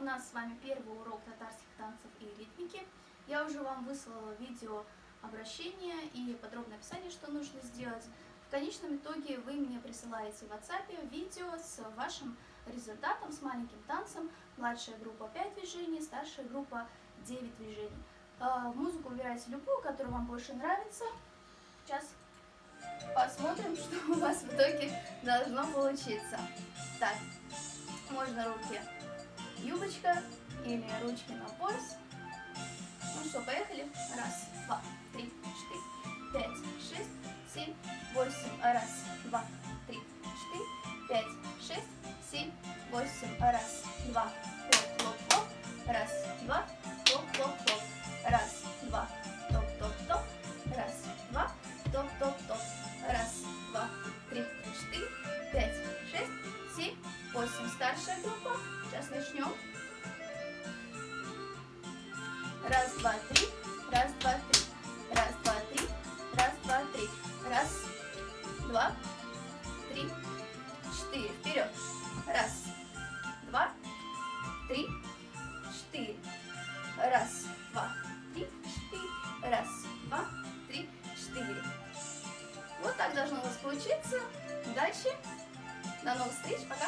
нас с вами первый урок татарских танцев и ритмики. Я уже вам выслала видео обращение и подробное описание, что нужно сделать. В конечном итоге вы мне присылаете в WhatsApp видео с вашим результатом, с маленьким танцем. Младшая группа 5 движений, старшая группа 9 движений. Музыку выбирайте любую, которая вам больше нравится. Сейчас посмотрим, что у вас в итоге должно получиться. Так, можно руки юбочка или ручки на пояс. Ну что, поехали. Раз, два, три, четыре, пять, шесть, семь, восемь. Раз, два, три, четыре, пять, шесть, семь, восемь. Раз, два, хлоп, хлоп, хлоп. Раз, два, хлоп, хлоп, хлоп. Раз, два, топ, топ, топ. Раз, два, топ, топ, топ. Раз, два, три, четыре, пять, шесть, семь, восемь. Старшая группа. Сейчас начнем. Раз, два, три. Раз, два, три. Раз, два, три. Раз, два, три. Раз, два, три, четыре. Вперед. Раз, два, три, четыре. Раз, два, три, четыре. Раз, два, три, четыре. Вот так должно у вас получиться. Удачи. До новых встреч. Пока.